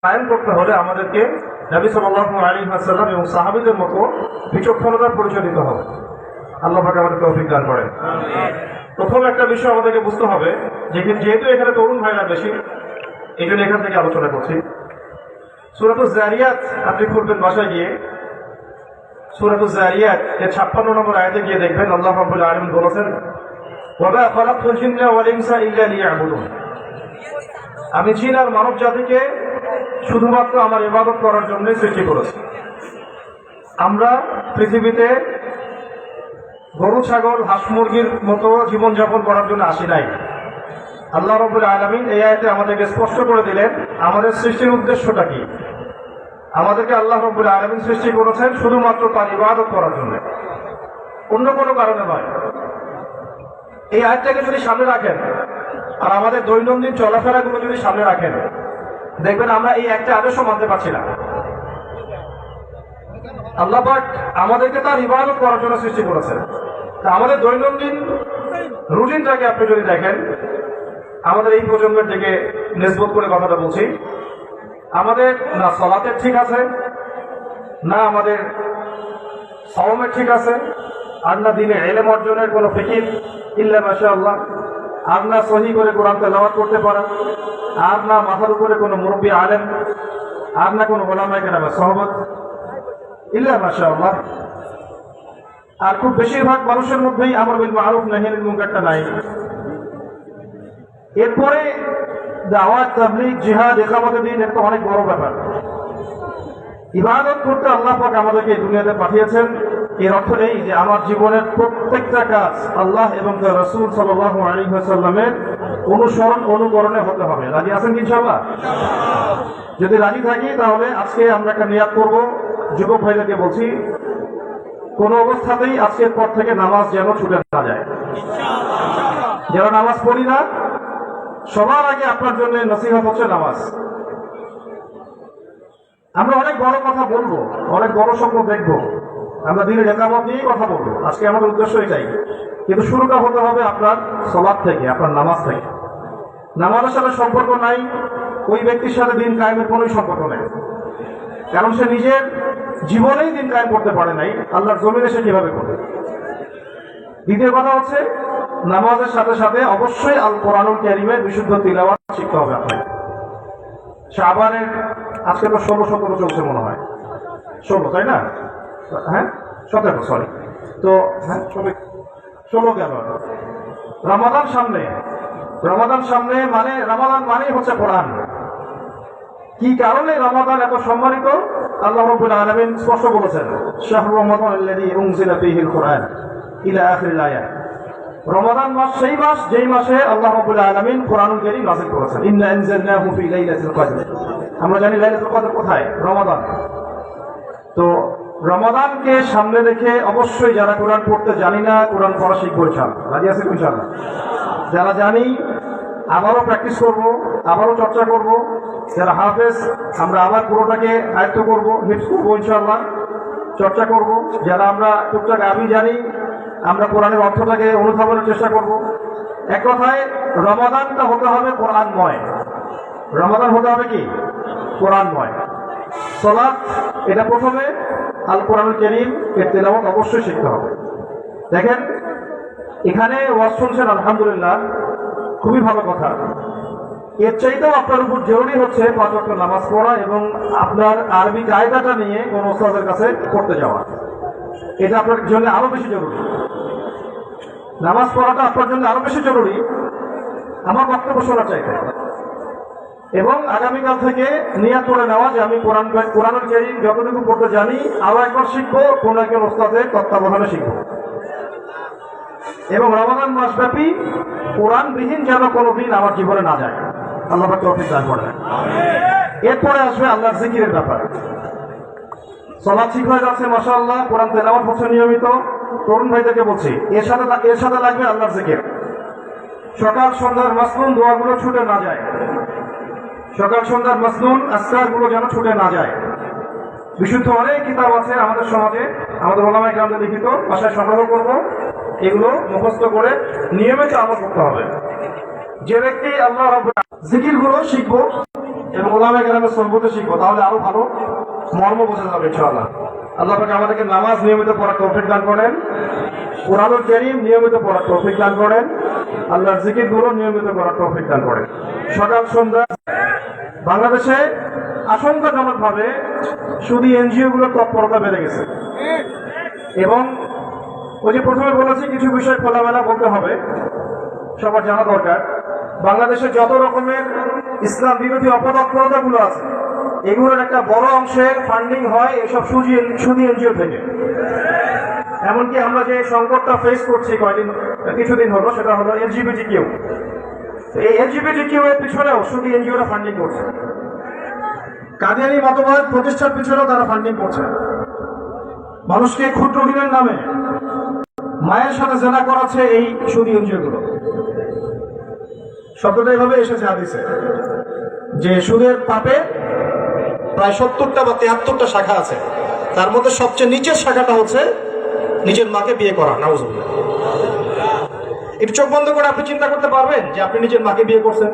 কায়েম করতে হলে আমাদেরকে নবী সাল্লাল্লাহু আলাইহি ওয়াসাল্লাম এবং সাহাবীদের মতো বিচক্ষণতার পরিচয় দিতে হবে। আল্লাহ পাক আমাদের তৌফিক দান করেন। প্রথম একটা বিষয় আমাদেরকে বুঝতে হবে যেহেতু এখানে তরুণ ভাইরা বেশি, এই জন্য এখান থেকে আলোচনা করছি। সূরাতুজ জারিয়াত আপনি খুলবেন বাসায় গিয়ে, সূরাতুজ জারিয়াত এর 56 নম্বর আয়াতে গিয়ে দেখবেন আল্লাহ রাব্বুল আলামিন বলেছেন, ওয়া মা খালাকতুল জিন্না ওয়াল ইনসা ইল্লা লিয়াবুদুন। আমি জিন আর মানব জাতিকে শুধুমাত্র আমার ইবাদত করার জন্য সৃষ্টি করেছি। আমরা পৃথিবীতে গরু ছাগল হাঁস মুরগির মতো জীবনযাপন করার জন্য আসি নাই। আল্লাহ রাব্বুল আলামিন এই আয়াতে আমাদেরকে স্পষ্ট করে দিলেন আমাদের সৃষ্টির উদ্দেশ্যটা কি। আমাদেরকে আল্লাহ রাব্বুল আলামিন সৃষ্টি করেছেন শুধুমাত্র তার ইবাদত করার জন্য, অন্য কোনো কারণে নয়। এই আয়াতটাকে যদি সামনে রাখেন আর আমাদের দৈনন্দিন চলাফেরাগুলো যদি সামনে রাখেন, দেখবেন আমরা এই একটা আদেশ মানতে পারছি না। আল্লাহ পাক আমাদেরকে তার ইবাদত করার জন্য সৃষ্টি করেছেন। তা আমাদের দৈনন্দিন রুটিনটাকে আপনি যদি দেখেন, আমাদের এই প্রজন্মের দিকে নিসবত করে কথাটা বলছি, আমাদের না সালাতের ঠিক আছে, না আমাদের সাওমের ঠিক আছে, আর না দিনে ইলম অর্জনের কোনো ফিকির ইল্লা মাশাআল্লাহ, আর না সহি করে কোরআন তেলাওয়াত করতে পারা, আর না মাথার উপরে কোনো মুরব্বী আলেম, আর না কোনো ওলামায়ে কেরামের সোহবত ইল্লা মাশাআল্লাহ। আর খুব বেশিরভাগ মানুষের মধ্যেই আমর বিল মারুফ নাহি আনিল মুনকারটা নাই। এরপরে দাওয়াত, তাবলীগ, জিহাদ, ইকামতে দ্বীন, এটা তো অনেক বড় ব্যাপার। ইবাদত করতে আল্লাহ পাক আমাদেরকে এই দুনিয়াতে পাঠিয়েছেন। এর অর্থ এই যে আমার জীবনের প্রত্যেকটা কাজ আল্লাহ এবং তার রাসূল সাল্লাল্লাহু আলাইহি ওয়াসাল্লামের অনুকরণে হতে হবে। রাজি আছেন কি ইনশাআল্লাহ? যদি রাজি থাকি তাহলে আজকে আমরা একটা নিয়াত করব। যুবক ভাইদেরকে বলছি, কোন অবস্থাতেই আজকের পর থেকে নামাজ যেন ছুটে না যায়, যেন নামাজ পড়ি না। সবার আগে আপনার জন্য নসিহত হচ্ছে নামাজ। আমরা অনেক বড় কথা বলবো, অনেক বড় স্বপ্ন দেখবো, আমরা দিনের ইকামত নিয়েই কথা বলবো, আজকে আমাদের উদ্দেশ্য এটাই। কিন্তু শুরুটা হতে হবে আপনার সালাত থেকে, আপনার নামাজ থেকে। নামাজের সাথে সম্পর্ক নাই ওই ব্যক্তির সাথে দিন কায়েমের কোন সম্পর্ক নেই, কারণ সে নিজের জীবনেই দিন কায়েম করতে পারে নাই, আল্লাহর জমিনে সে কিভাবে করবে। দ্বিতীয় কথা হচ্ছে নামাজের সাথে সাথে অবশ্যই আল কোরআনুল কারীমের বিশুদ্ধ তিলাওয়াত শিখতে হবে আপনাকে। শাবানের আজকে তো 16-17 চলছে মনে হয়, 16 তাই না? হ্যাঁ 17, সরি। তো হ্যাঁ 16 কেন? রমাদান সামনে, মানে রমাদান মানেই হচ্ছে কোরআন। কি কারণে রমাদান এত সম্মানিত? আল্লাহ রাব্বুল আলামিন স্পষ্ট বলেছেন, শাহরু রমাদান আল্লাযী উনজিলা ফীহিল কুরআন ইলা আখিরিল আয়াত। রমাদান মাস সেই মাস যেই মাসে আল্লাহ রাব্বুল আলামিন কোরআনুল কারীম নাযিল করেছেন। ইন্না আনজালনাহু ফী লাইলাতিল কদর। আমরা জানি লাইলাতুল কদর কোথায়? রমাদান। তো রমাদানকে সামনে রেখে অবশ্যই যারা কোরআন পড়তে জানি না, কোরআন পড়া শিখবো ইনশাআল্লাহ। রাজি আছেন ইনশাআল্লাহ? যারা জানি আবারও প্র্যাকটিস করব, আবারও চর্চা করব। যারা হাফেজ আমরা আবার পুরোটাকে আয়ত্ত করব, হিফজ করবো ইনশাআল্লাহ, চর্চা করব। যারা আমরা টুকটাক আমি জানি আমরা কোরআনের অর্থটাকে অনুধাবনের চেষ্টা করব। এক কথায় রমাদানটা হতে হবে কোরআনময়। রমাদান হতে হবে কি? কোরআনময়। সালাত এটা প্রথমে, আল কোরআনুল কারীম এর তেলাওয়াত অবশ্যই শিখতে হবে। দেখেন এখানে ওয়াজ শুনছেন, আলহামদুলিল্লাহ, খুবই ভালো কথা। এর চাইতেও আপনার উপর জরুরি হচ্ছে 5 ওয়াক্ত নামাজ পড়া এবং আপনার আরবি কায়দাটা নিয়ে কোন ওস্তাদের কাছে পড়তে যাওয়া। এটা আপনার জন্য আরো বেশি জরুরি। নামাজ পড়াটা আপনার জন্য আরো বেশি জরুরি আমার বক্তব্য শোনা চাইতে। এবং আগামীকাল থেকে নিয়াত করে নেওয়া যে আমি কোরআনুল কারীম যতটুকু পড়তে জানি আরো একবার শিখবো, কোন একজন ওস্তাদের তত্ত্বাবধানে শিখবো। এবং রমাদান মাসব্যাপী কোরআনবিহীন যেন কোনোদিন আমার জীবনে না যায়, আল্লাহ পাক তৌফিক দান করেন। এরপরে আসবে আল্লাহর জিকিরের ব্যাপার। সালাত ঠিক হয়ে যাচ্ছে মাশাআল্লাহ, কোরআন তেলাওয়াত হচ্ছে নিয়মিত। তরুণ ভাইদেরকে বলছি এর সাথে লাগবে আল্লাহর জিকির। সকাল সন্ধ্যার মাসনুন দোয়াগুলো ছুটে না যায়, সকাল সন্ধ্যার মাসনুন আজকারগুলো যেন ছুটে না যায়। বিশুদ্ধ অনেক কিতাব আছে আমাদের সমাজে, আমাদের ওলামায়ে কেরামদের লিখিত, বাসায় সংগ্রহ করব, এগুলো মুখস্থ করে নিয়মিত আমল করতে হবে। যে ব্যক্তি আল্লাহ রাব্বুল জিকিরগুলো শিখবো, এবং ওলামায়ে কেরামের সুহবতে শিখবো, তাহলে আরো ভালো মর্ম বোঝা যাবে ইনশাআল্লাহ। আল্লাহ পাক আমাদেরকে নামাজ নিয়মিত পড়ার তৌফিক দান করেন, কুরআনুল কারীম নিয়মিত পড়ার তৌফিক দান করেন, আল্লাহর জিকিরগুলো নিয়মিত করার তৌফিক দান করেন। সকাল সন্ধ্যা বাংলাদেশে আশঙ্কাজনকভাবে শুধু এনজিওগুলোর তৎপরতা বেড়ে গেছে, এবং ওই যে প্রথমে বলেছি কিছু বিষয় খোলামেলা বলতে হবে, সবার জানা দরকার। বাংলাদেশে যত রকমের ইসলাম বিরোধী অপতৎপরতাগুলো আছে, এগুলোর একটা বড় অংশের ফান্ডিং হয় এসব সুদী এনজিও থেকে। এমনকি আমরা যে সংকটটা ফেস করছি কিছুদিন হলো, সেটা হলো এলজিবিটিকিউ। এই এলজিবিটিকিউ এর পিছনেও সুদী এনজিওরা ফান্ডিং করছে, কাদিয়ানী মতবাদ প্রতিষ্ঠার পিছনেও তারা ফান্ডিং করছে। মানুষকে ক্ষুদ্র ঋণের নামে মায়ের সাথে জেনা করাচ্ছে এই সুদী এনজিওগুলো। শব্দটা এভাবে এসেছে হাদিসে যে সুদের পাপে প্রায় 70টা বা 73টা শাখা আছে, তার মধ্যে সবচেয়ে নিচের শাখাটা হচ্ছে নিজের মাকে বিয়ে করা। নাউজুবিল্লাহ। একটু চোখ বন্ধ করে আপনি চিন্তা করতে পারবেন যে আপনি নিজের মাকে বিয়ে করছেন?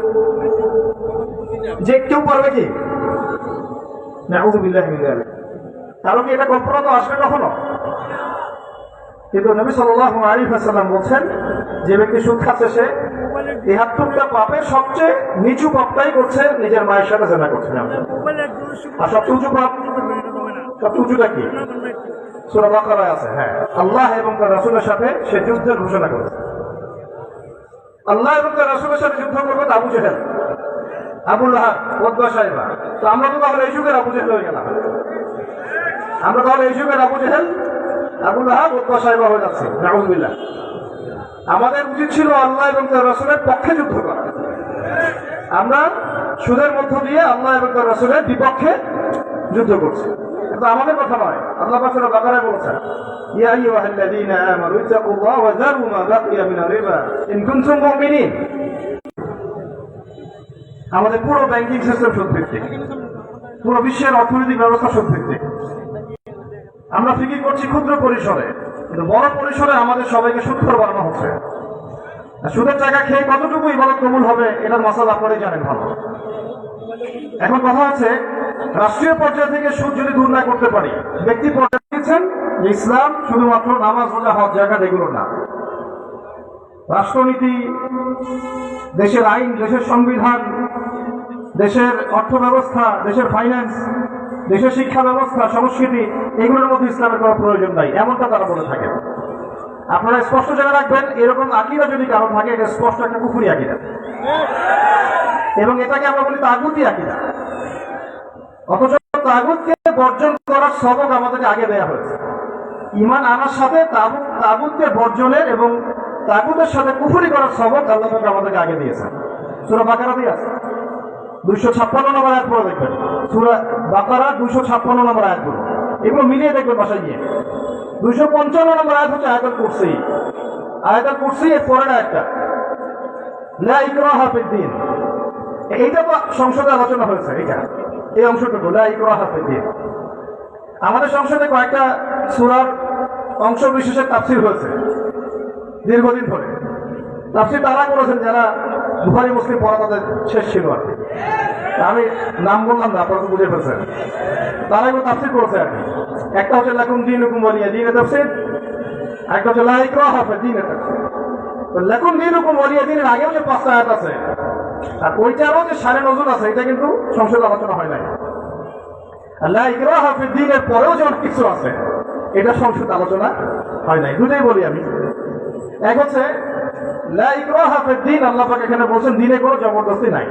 যে কেউ পারবে কি? নাউজুবিল্লাহ মিন যালিক। কারণ কি এটা কল্পনা তো আসবে কখনো? কিন্তু নবী সাল্লাল্লাহু আলাইহি ওয়াসাল্লাম বলছেন, যে ব্যক্তি সুদ খাচ্ছে সে ৭৩টা পাপের সবচেয়ে নিচু পাপটাই করছে, নিজের মায়ের সাথে জেনা করছে। আর সবচেয়ে উঁচু পাপ, সবচেয়ে উঁচুটা কি? সূরা বাকারায় আছে। হ্যাঁ, আল্লাহ এবং তার রাসূলের সাথে সে যুদ্ধের ঘোষণা করেছে। আল্লাহ এবং তার রাসূলের সাথে যুদ্ধ করবে আবু জেহেল, আবু লাহাব, উতবা, শাইবা। তো আমরা তো তাহলে এই যুগের আবু জেহেল হয়ে গেলাম। আমরা তাহলে এই যুগের আবু জেহেল, আবু লাহাব, উতবা, শাইবা হয়ে যাচ্ছে। নাউজুবিল্লাহ। আমাদের উচিত ছিল আল্লাহ এবং তার রাসূলের পক্ষে যুদ্ধ করা। আমরা সুদের মধ্য দিয়ে আল্লাহ এবং তার রাসূলের বিপক্ষে যুদ্ধ করছি। কিন্তু আমাদের কথা নয়। আল্লাহ পাক সূরা বাকারায় বলেছেন, ইয়া আইয়ুহাল্লাযীনা আমানু ইত্তাকুল্লাহা ওয়া যারু মা বাকিয়া মিনার রিবা ইন কুনতুম মুমিনিন। আমাদের পুরো ব্যাংকিং সিস্টেম সুদভিত্তিক, পুরো বিশ্বের অর্থনৈতিক ব্যবস্থা সুদভিত্তিক। আমরা ফিকির করছি ক্ষুদ্র পরিসরে, কিন্তু বড় পরিসরে আমাদের সবাইকে সুদখোর বানানো হচ্ছে। সুদের টাকা খেয়ে কতটুকু ইবাদত কবুল হবে এটার মাসালা আপনারাই জানেন ভালো। এখন কথা হচ্ছে, রাষ্ট্রীয় পর্যায় থেকে সুদ যদি দূর না করতে পারি, ব্যক্তি পর্যায়ে দিয়েছেন যে ইসলাম শুধুমাত্র নামাজ, রোজা, হজ, জাকাত এগুলো না, রাষ্ট্রনীতি, দেশের আইন, দেশের সংবিধান, দেশের অর্থ ব্যবস্থা, দেশের ফাইন্যান্স, দেশের শিক্ষা ব্যবস্থা, সংস্কৃতি, এগুলোর মধ্যে ইসলামের কোনো প্রয়োজন নাই, এমনটা তারা বলে থাকে। আপনারা স্পষ্ট জেনে রাখবেন, এরকম আকীদা যদি কারো থাকে, এটা স্পষ্ট একটা কুফরি আকীদা, এবং এটাকে আমরা বলি তাগুতি আকীদা। অথচ তাগুতকে বর্জন করার সবক আমাদেরকে আগে দেওয়া হয়েছে। ঈমান আনার সাথে তাগুতকে বর্জনের এবং তাগুতের সাথে কুফরি করার সবক আল্লাহ পাক আমাদেরকে আগে দিয়েছেন। সূরা বাকারাতেই আছে, 256 নম্বর আয়াত পড়ে দেখবেন। সূরা বাকারা 256 নম্বর আয়াতগুলো, এগুলো মিলিয়ে দেখবেন বাসায় গিয়ে। 255 নম্বর আয়াত হচ্ছে আয়াতুল কুরসি। আয়াতুল কুরসি এর পরের আয়াতটা, লা ইকরাহা ফিদ্দীন। এইটা তো সংসদে আলোচনা হয়েছে, এই অংশটুকু, লা ইকরাহা ফিদ্দীন। আমাদের সংসদে কয়েকটা সূরার অংশ বিশেষের তাফসীর হয়েছে দীর্ঘদিন ধরে। তাফসীর তারা করেছেন যারা বুখারী মুসলিম পড়া তাদের শেষ ছিল আর কি। আমি নাম বললাম না, আপনারা তো বুঝে ফেলছেন। তারা এগুলো তাফসীর করেছে আর কি। একটা হচ্ছে লাকুম দীনুকুম ওয়ালিয়া দীনের তাফসীর, একটা হচ্ছে লা ইকরাহা ফিদ্দীনের তাফসীর। তো লাকুম দীনুকুম ওয়ালিয়া দীনের আগেও যে 5টা আয়াত আছে, আর ওইটারও যে শানে নজুল আছে, এটা কিন্তু সংসদে আলোচনা হয় নাই। লা ইকরাহা ফিদ্দীনের পরেও যে অনেক কিছু আছে, এটা সংসদে আলোচনা হয় নাই। দুটোই বলি আমি। এক হচ্ছে লা ইকরাহা ফিদ্দীন, আল্লাহ পাক এখানে বলছেন দ্বীনে কোনো জবরদস্তি নাই।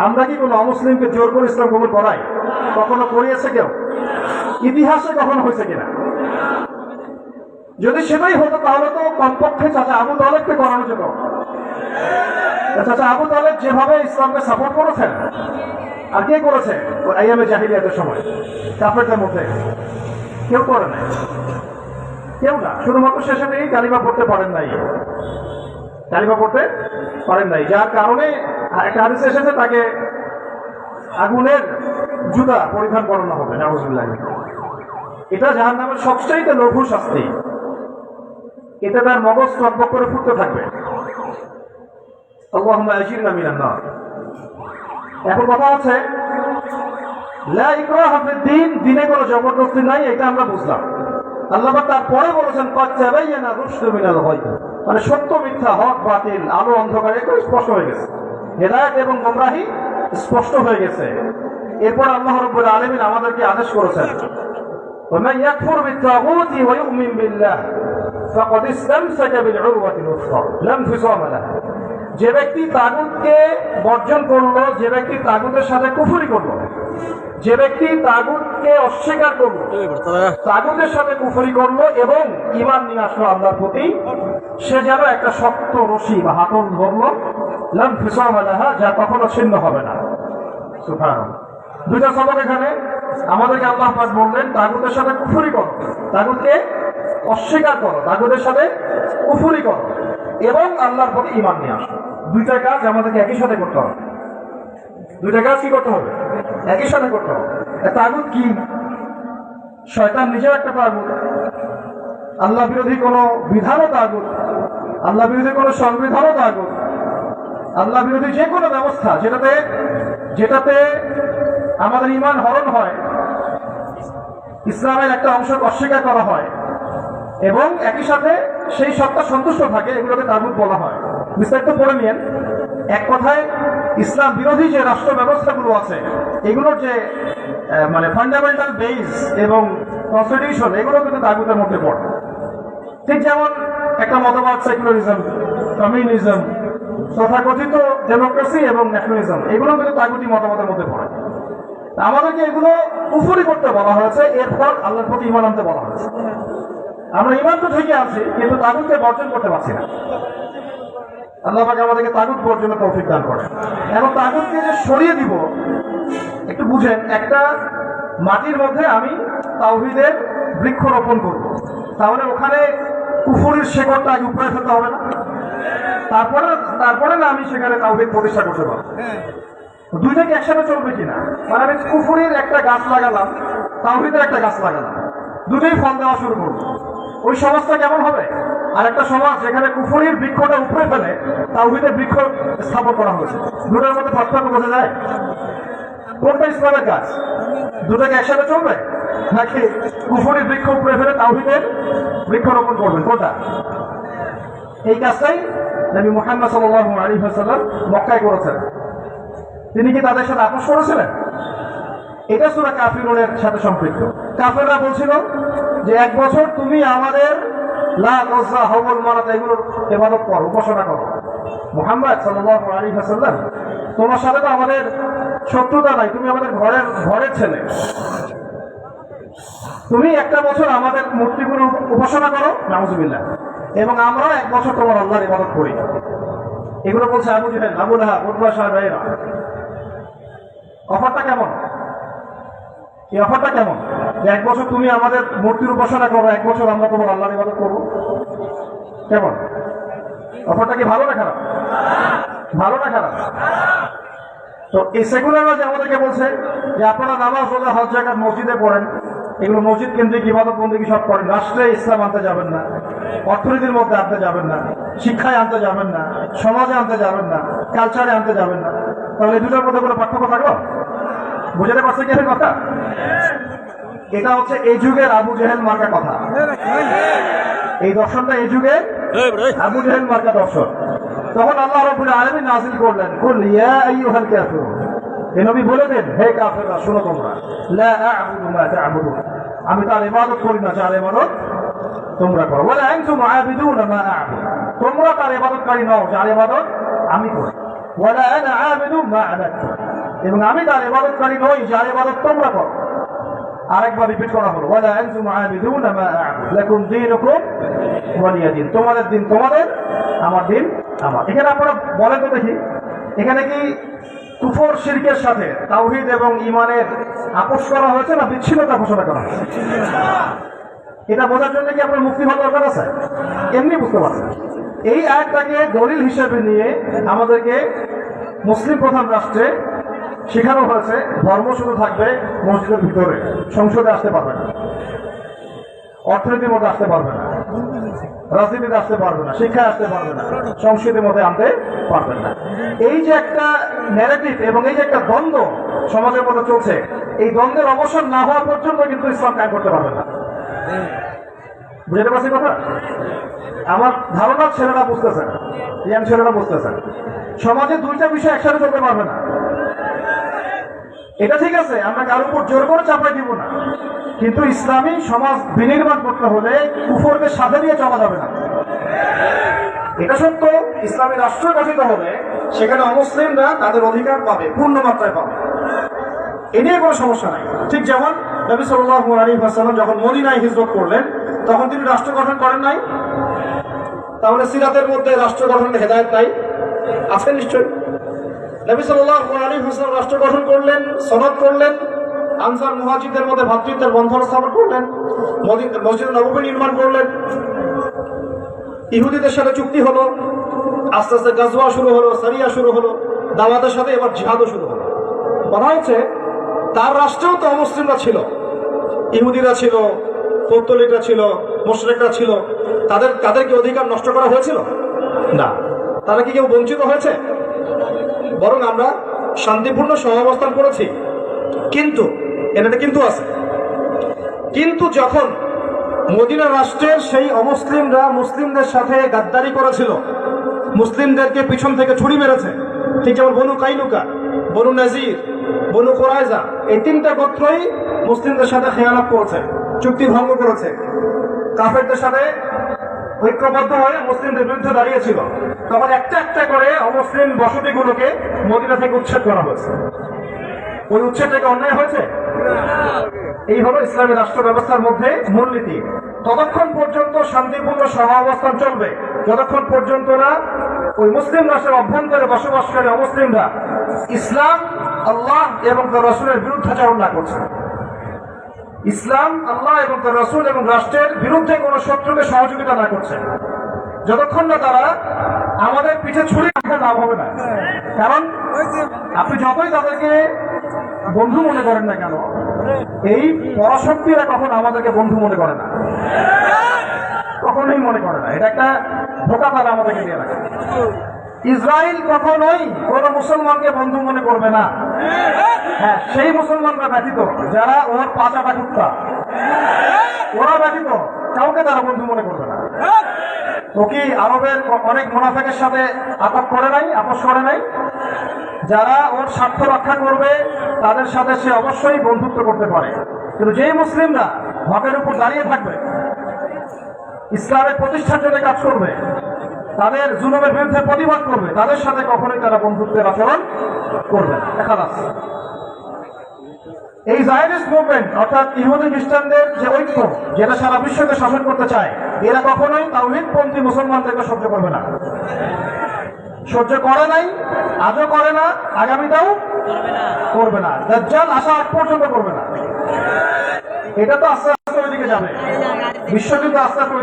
আমরা কি কোনো অমুসলিমকে জোর করে ইসলাম কবুল করাই? কখনো করিয়েছে কেউ? ইতিহাসে কখনো হয়েছে কিনা? যদি সেটাই হতো তাহলে তো কমপক্ষে চাচা আবু তালেবকে করানো যেত। চাচা আবু তালেব যেভাবে ইসলামকে সাপোর্ট করেছেন, আর কে করেছে আইয়ামে জাহিলিয়াতের সময় কাফেরদের মধ্যে? কেউ করে নাই, কেউ না। শুধুমাত্র শেষে দিকেই কালিমা পড়তে পারেন নাই, কালিমা পড়তে পারেন নাই, যার কারণে একটা হাদিসে এসেছে তাকে আগুনের জুতা পরিধান করানো হবে। নাউজুবিল্লাহ। এটা জাহান্নামের সবচেয়ে লঘু শাস্তি। এতে তার মগজ টকবক করে ফুটতে থাকবে। আল্লাহুম্মা আজিরনা মিনান নার। এখন কথা হচ্ছে, লা ইকরাহা ফিদ-দীন, দিনে কোনো জবরদস্তি নাই, এটা আমরা বুঝলাম। আল্লাহ পাক তারপরে বলেছেন ক্বাদ তাবায়্যানা রুশদু মিনাল গায়, মানে সত্য মিথ্যা, হক বাতিল, আলো অন্ধকার এগুলো স্পষ্ট হয়ে গেছে, হেদায়েত এবং গোমরাহি স্পষ্ট হয়ে গেছে। এরপর আল্লাহ রাব্বুল আলামিন আমাদেরকে আদেশ করেছেন ومن يكفر بالطاغوت ويؤمن بالله فقد استمسك بالعروة الوثقى لا انفصام لها। যে ব্যক্তি তাগুতকে বর্জন করলো, যে ব্যক্তি তাগুতের সাথে কুফরি করলো, যে ব্যক্তি তাগুতকে অস্বীকার করলো, তাগুতের সাথে কুফরি করলো এবং ঈমান নিয়ে আসলো আল্লাহর প্রতি, সে যেন একটা শক্ত রশি বা হাতল ধরলো, লা ইনফিসাম লাহা, যা কখনো ছিন্ন হবে না। সুবহানাল্লাহ। দুইটা সবক এখানে আমাদেরকে আল্লাহ পাক বললেন তাগুতের সাথে কুফরি করো, তাগুতকে অস্বীকার করো, তাগুতের সাথে কুফরি করো এবং আল্লাহর প্রতি ঈমান নিয়ে আসো। দুইটা কাজ আমাদেরকে একই সাথে করতে হবে। দুইটা কাজ কি করতে হবে? একই সাথে করতে হবে। তাগুত কি? শয়তান নিজেও একটা তাগুত, আল্লাহ বিরোধী কোনো বিধানও তাগুত, আল্লাহ বিরোধী কোনো সংবিধানও তাগুত, আল্লাহ বিরোধী যে কোনো ব্যবস্থা যেটাতে আমাদের ঈমান হরণ হয়, ইসলামের একটা অংশ অস্বীকার করা হয় এবং একই সাথে সেই সত্তা সন্তুষ্ট থাকে, এগুলোকে তাগুত বলা হয়। বিস্তারিত পড়ে নিয়েন। এক কথায় ইসলাম বিরোধী যে রাষ্ট্র ব্যবস্থাগুলো আছে, এগুলোর যে মানে ফান্ডামেন্টাল বেস এবং কনস্টিটিউশন, এগুলো কিন্তু তাগুতের মধ্যে পড়ে। ঠিক যেমন একটা মতবাদ সেকুলারিজম, কমিউনিজম, তথাকথিত ডেমোক্রেসি এবং ন্যাশনালিজম, এগুলো কিন্তু তাগুতি মতবাদের মধ্যে পড়ে। আমাদেরকে এগুলো কুফরি করতে বলা হয়েছে, এরপর আল্লাহর প্রতি ঈমান আনতে বলা হয়েছে। আমরা ঈমান তো ঠিকই আছি, কিন্তু তাগুতকে বর্জন করতে পারছি না। আল্লাহ পাক আমাদেরকে তাগুত বর্জনের তৌফিক দান করে। এখন তাগুতকে যে সরিয়ে দিব, একটু বুঝেন। একটা মাটির মধ্যে আমি তাওহীদের বৃক্ষ রোপণ করব, তাহলে ওখানে কুফরির শেকড়টা আগে উপরে ফেলতে হবে না? তারপরে না আমি সেখানে তাওহীদ প্রতিষ্ঠা করতে পারবো। দুইটাকে একসাথে চলবে কিনা? মানে আমি কুফরির একটা গাছ লাগালাম, তাওহীদের একটা গাছ লাগালাম, দুটোই ফল দেওয়া শুরু করবো। ওই সমাজটা কেমন হবে? আর একটা সমাজ যেখানে কুফরির বৃক্ষটা উপরে ফেলে তাওহীদের বৃক্ষ স্থাপন করা হয়েছে, দুটোর মধ্যে পার্থক্য বোঝা যায়? কোনটা ইসলামের কাজ? দুটোকে একসাথে চলবে, নাকি কুফরির বৃক্ষ উপরে ফেলে তাওহীদের বৃক্ষ রোপণ করবেন? কোনটা? এই কাজটাই নবী মুহাম্মদ সাল্লাল্লাহু আলাইহি ওয়াসাল্লাম মক্কায় করেছেন। তিনি কি তাদের সাথে আপোষ করেছিলেন? এটা সূরা কাফিরুনের সাথে সম্পৃক্ত। কাফেররা বলছিল যে 1 বছর তুমি আমাদের লাত, উজ্জা, হুবল, মানাত এগুলোর ইবাদত করো, উপাসনা করো। মুহাম্মদ সাল্লাল্লাহু আলাইহি ওয়াসাল্লাম, তোমার সাথে তো আমাদের শত্রুতা নাই, তুমি আমাদের ঘরের ছেলে, তুমি একটা বছর আমাদের মূর্তিগুলো উপাসনা করো, নাউজুবিল্লাহ, এবং আমরা 1 বছর তোমার আল্লাহর ইবাদত করি। এগুলো বলছে আবু জেহেল, আবু লাহাব, উতবা, সাহেবা। অফারটা কেমন? এই অফারটা কেমন? 1 বছর তুমি আমাদের মূর্তির উপাসনা করো, 1 বছর আমরা তোমার আল্লাহর ইবাদত করবো। কেমন অফারটা? কি ভালো না খারাপ? ভালো না খারাপ? তো এই সেকুলাররা যে আমাদেরকে বলছে যে আপনারা নামাজ, রোজা, হজ, যাকাত মসজিদে পড়েন, এগুলো মসজিদ কেন্দ্রিক ইবাদত বন্দেগী সব করেন, রাষ্ট্রে ইসলাম আনতে যাবেন না, অর্থনীতির মধ্যে আনতে যাবেন না, শিক্ষায় আনতে যাবেন না, সমাজে আনতে যাবেন না, কালচারে আনতে যাবেন না, তাহলে এই দুটোর মধ্যে কোনো পার্থক্য থাকলো? বুঝতে পারছে কি কথা? এটা হচ্ছে এই যুগের আবু জেহেল মার্কা কথা। এই দর্শনটা এই যুগে আবু জেহেল মার্কা দর্শন। তখন আল্লাহ রাব্বুল আলামিন নাযিল করলেন, কুল ইয়া আইয়ুহাল কাফিরুন, হে নবী বলে দেন, হে কাফেররা শোনো, তোমরা লা আ'বুদু মা তা'বুদুন, আমি তার ইবাদত করি না যার ইবাদত তোমরা করো, ওয়ালা আনতুম আ'বিদুনা মা আ'বুদু, তোমরা তার ইবাদতকারী নও যার ইবাদত আমি করি, ওয়ালা আনা আ'বিদু মা আ'বাদতুম, এবং আমি তার ইবাদতকারী নই যার ইবাদত তোমরা করো। আরেকবার রিপিট করা হলো, ওয়ালা আনতুম আ'বিদুনা মা আ'বুদু লাকুম দীনুকুম ওয়ালিয়া দীন, তোমাদের দিন তোমাদের, আমার দিন আমার। এখানে আপনারা বলেন তো দেখি, এখানে কি কুফর শিরকের সাথে তাওহীদ এবং ঈমানের আপোষ করা হয়েছে না বিচ্ছিন্নতা ঘোষণা করা হয়েছে? এটা বোঝার জন্য কি আপনার মুফতি হওয়ার দরকার আছে? এমনি বুঝতে পারছেন। এই আয়াতটাকে দলিল হিসেবে নিয়ে আমাদেরকে মুসলিম প্রধান রাষ্ট্রে শেখানো হয়েছে ধর্ম শুধু থাকবে মসজিদের ভিতরে, সংসদে আসতে পারবে না, অর্থনীতির মধ্যে আসতে পারবে না, রাজনীতিতে আসতে পারবে না, শিক্ষায় আসতে পারবে না, সংস্কৃতির মধ্যে আনতে পারবেন না। এই যে একটা ন্যারেটিভ এবং এই যে একটা দ্বন্দ্ব সমাজের মধ্যে চলছে, এই দ্বন্দ্বের অবসান না হওয়া পর্যন্ত কিন্তু ইসলাম কায়েম করতে পারবে না। বুঝতে পারছি কথা? আমার ধারণা ছেলেরা বুঝতেছেন, ইয়াং ছেলেরা বুঝতেছেন, সমাজে দুইটা বিষয় একসাথে চলতে পারবে না। এটা ঠিক আছে, আমরা কারোর উপর জোর করে চাপাই দিব না, কিন্তু ইসলামী সমাজ বিনির্মাণ করতে হলে কুফরকে সাথে নিয়ে চলা যাবে না। এটা সত্য, ইসলামী রাষ্ট্র গঠিত হলে সেখানে অমুসলিমরা তাদের অধিকার পাবে, পূর্ণ মাত্রায় পাবে, এ নিয়ে কোনো সমস্যা নাই। ঠিক যেমন নবী সাল্লাল্লাহু আলাইহি ওয়াসাল্লাম যখন মদিনায় হিজরত করলেন তখন তিনি রাষ্ট্র গঠন করেন নাই? তাহলে সিরাতের মধ্যে রাষ্ট্র গঠনের হেদায়েত নাই? আছে নিশ্চয়ই। নবী সাল্লাল্লাহু আলাইহি ওয়াসাল্লাম রাষ্ট্র গঠন করলেন, সনদ করলেন, আনসার মুহাজিরদের মধ্যে ভ্রাতৃত্বের বন্ধন স্থাপন করলেন, মসজিদ নববী নির্মাণ করলেন, ইহুদিদের সাথে চুক্তি হলো, আস্তে আস্তে গাজওয়া শুরু হলো, সারিয়া শুরু হলো, দাওয়াতের সাথে এবার জিহাদও শুরু হলো। বলা হচ্ছে তার রাষ্ট্রেও তো অমুসলিমরা ছিল, ইহুদিরা ছিল, পৌত্তলিকরা ছিল, মুশরিকরা ছিল। তাদের কি অধিকার নষ্ট করা হয়েছিল? না। তারা কি কেউ বঞ্চিত হয়েছে? বরং আমরা শান্তিপূর্ণ সহাবস্থান করেছি। কিন্তু এটা কিন্তু আছে, কিন্তু যখন মদিনা রাষ্ট্রের সেই অমুসলিমরা মুসলিমদের সাথে গাদ্দারি করেছিল, মুসলিমদেরকে পিছন থেকে ছুরি মেরেছে, ঠিক যেমন বনু কাইনুকা, বনু নাজির, বনু কোরাইজা, এই তিনটা গোত্রই মুসলিমদের সাথে খেয়ানত করেছে, চুক্তি ভঙ্গ করেছে, কাফেরদের সাথে ঐক্যবদ্ধ হয়ে মুসলিমদের বিরুদ্ধে দাঁড়িয়েছিল। তখন একটা একটা করে অমুসলিম বসতিগুলোকে মদিনা থেকে উচ্ছেদ করা হয়েছে। ওই উচ্ছেদ থেকে অন্যায় হয়েছে? এই হলো ইসলামী রাষ্ট্র ব্যবস্থার মধ্যে মূলনীতি। ততক্ষণ পর্যন্ত শান্তিপূর্ণ সহাবস্থান চলবে যতক্ষণ পর্যন্ত না ওই মুসলিম রাষ্ট্রের অভ্যন্তরে বসবাসকারী অমুসলিমরা ইসলাম, আল্লাহ এবং তার রাসূলের বিরুদ্ধাচরণ না করছে। ইসলাম, আল্লাহ এবং তার রাসূল এবং রাষ্ট্রের বিরুদ্ধে কোন শত্রুকে সহযোগিতা না করছে, যতক্ষণ না তারা আমাদের পিঠে ছুরি রাখার লাভ হবে না। কারণ আপনি যতই তাদেরকে বন্ধু মনে করেন না কেন, এই পরাশক্তিরা কখন আমাদেরকে বন্ধু মনে করে না, কখনোই মনে করে না। এটা একটা ধোঁকা তারা আমাদেরকে দিয়ে রাখে। ইসরায়েল কখনোই কোন মুসলমানকে বন্ধু মনে করবে না, হ্যাঁ, সেই মুসলমানরা ব্যতীত যারা ওর পাচাটা কুত্তা, ওরা ব্যতীত কাউকে তারা বন্ধু মনে করবে না। ও কি আরবের অনেক মুনাফিকের সাথে আপোষ করে নাই? যারা ওর স্বার্থ রক্ষা করবে তাদের সাথে সে অবশ্যই বন্ধুত্ব করতে পারে, কিন্তু যেই মুসলিমরা হকের উপর দাঁড়িয়ে থাকবে, ইসলামের প্রতিষ্ঠার জন্য কাজ করবে, তাদের জুলুমের বিরুদ্ধে প্রতিবাদ করবে, তাদের সাথে কখনোই তারা বন্ধুত্বের আচরণ করবে না। খালাস। এই জায়নিস্ট মুভমেন্ট অর্থাৎ ইহুদি খ্রিস্টানদের যে ঐক্য, যেটা সারা বিশ্বকে শাসন করতে চায়, এরা কখনোই তাওহীদপন্থী মুসলমানদেরকে সহ্য করবে না, সহ্য করে নাই, আজও করে না, আগামীটাও করবে না, দাজ্জাল আসা আগ পর্যন্ত করবে না। এটা তো আস্তে আস্তে ওইদিকে যাবে, বিশ্ব কিন্তু আস্তে আস্তে